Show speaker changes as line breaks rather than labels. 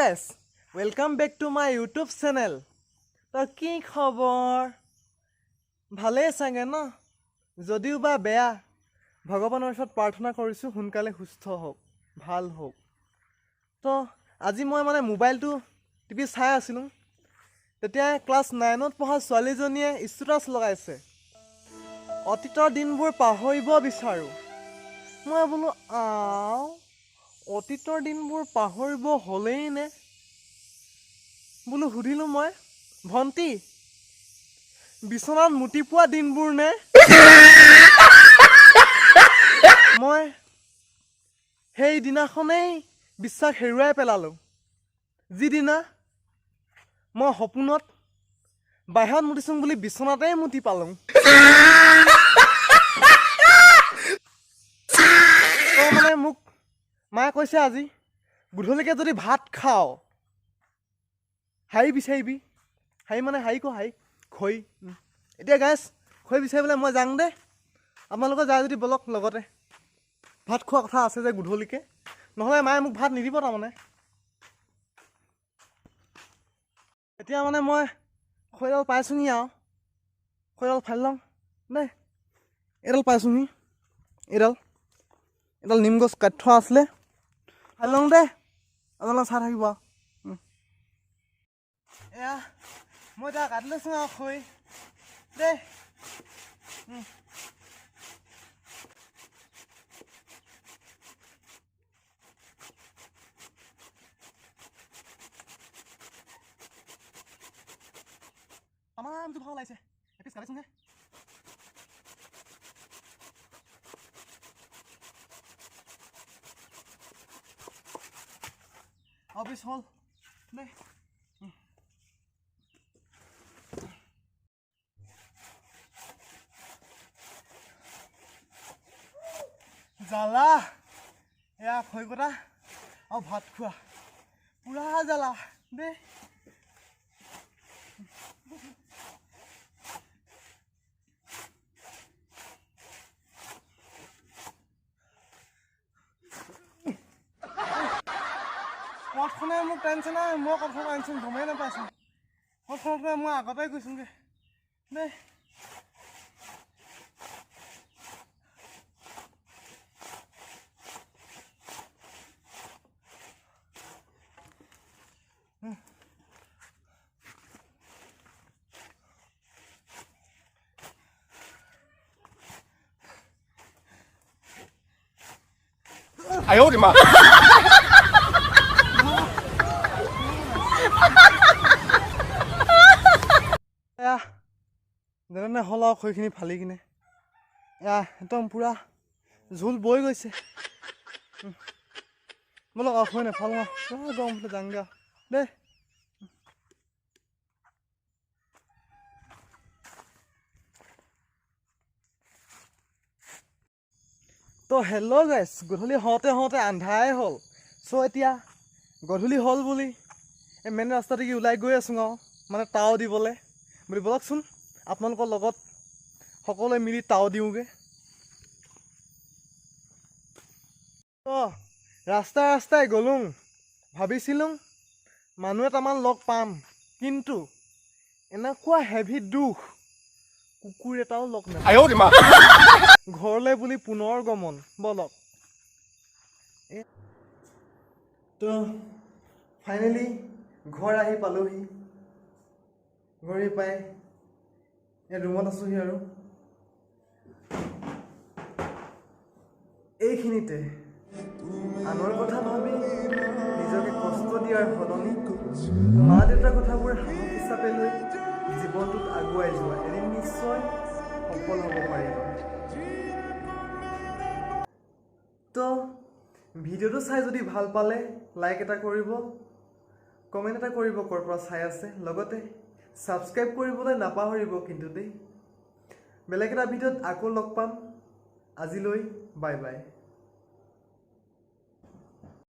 guys, welcome back to my YouTube channel. তো কি খবৰ ভালে চাগে ন যদিও বা বেয়া ভগৱানৰ ওচৰত প্ৰাৰ্থনা কৰিছো সোনকালে সুস্থ হওক ভাল হওক তো আজি মই মানে মোবাইলটো টিপি চাই আছিলো তেতিয়া ক্লাছ 9ত পঢ়া ছোৱালীজনীয়ে ষ্টেটাছ লগাইছে অতীতৰ দিনবোৰ পাহৰিব বিচাৰো মই বোলো অতীতৰ দিনবোৰ পাহৰিব হলেই নে বোলো সুধিলো মই ভন্টি বিছনাত মুতি পোৱা দিনবোৰ নে মই সেই দিনাখনেই বিশ্বাস হেৰুৱাই পেলালো যিদিনা মই সপোনত বাহিৰত মুতিছো বুলি বিছনাতেই মুতি পালো তো মানে মোক মায়ে কৈছে আজি গধূলিকে যদি ভাত খাও হাই বিচাৰিবি হাই মানে হাই কো হাই খৈ এতিয়া গাইছ খৈ বিচাৰিবলৈ মই যাং দে আপোনালোকে যায় যদি বলক লগতে ভাত খোৱা কথা আছে যে গধূলিকে নহলে মায়ে মোক ভাত নিদিব তাৰমানে এতিয়া মানে মই খৈডাল পাইছোহি আৰু খৈডাল ফালি লওঁ দেই এইডাল পাইছোহি এইডাল নিম গছ কাটি থোৱা আছিলে ফালি লওঁ দে আপোনালোকে চাই থাকিব এয়া মই এতিয়া কাটি লৈছোঁ আৰু খৈ দেই আমাৰ আমটো ভাল লাগিছে এপিচ কাটিছোঁহে অফিচ হ'ল দেই জ্বালা এয়া খৈ কটা আৰু ভাত খোৱা পুৰা জ্বালা দেই পথখনে মোক টেনশ্যন নাই মই কথা টেনশ্যন গমেই নাপাইছোঁ পথখনতে মই আগতে গৈছোঁগৈ দেই
哎呦我的妈！
যেনে হ'ল আৰু খৈখিনি ফালি কিনে এয়া একদম পুৰা জোল বৈ গৈছে বলক আৰু খৈ নেফালো আৰু পুৰা গৰম হ'লে যাংগা দেই তো হেল্ল' গাইছ গধূলি হওঁতে আন্ধাৰাই হ'ল চ' এতিয়া গধূলি হ'ল বুলি এই মেইন ৰাস্তাটোকে ওলাই গৈ আছোঁ আৰু মানে তাও দিবলৈ বুলি বলকচোন আপোনালোকৰ লগত সকলোৱে মিলি তাও দিওঁগৈ তো ৰাস্তাই গ'লোঁ ভাবিছিলোঁ মানুহ এটামান লগ পাম কিন্তু এনেকুৱা হেভি দুখ কুকুৰ এটাও লগ নাপায় ঘৰলৈ বুলি পুনৰ গমন বলক তো ফাইনেলি ঘৰ আহি পালোহি ঘৰ পাই এই ৰুমত আছোহি আৰু এইখিনিতে আনৰ কথা ভাবি নিজকে কষ্ট দিয়াৰ সলনি মা দেউতাৰ কথাবোৰ সাহস হিচাপে লৈ জীৱনটোত আগুৱাই যোৱা এদিন নিশ্চয় সফল হ'ব পাৰিব তো ভিডিঅ'টো চাই যদি ভাল পালে লাইক এটা কৰিব কমেণ্ট এটা কৰিব ক'ৰ পৰা চাই আছে লগতে ছাবস্ক্ৰাইব কৰিবলৈ নাপাহৰিব কিন্তু দেই বেলেগ এটা ভিডিঅ'ত আকৌ লগ পাম আজিলৈ বাই বাই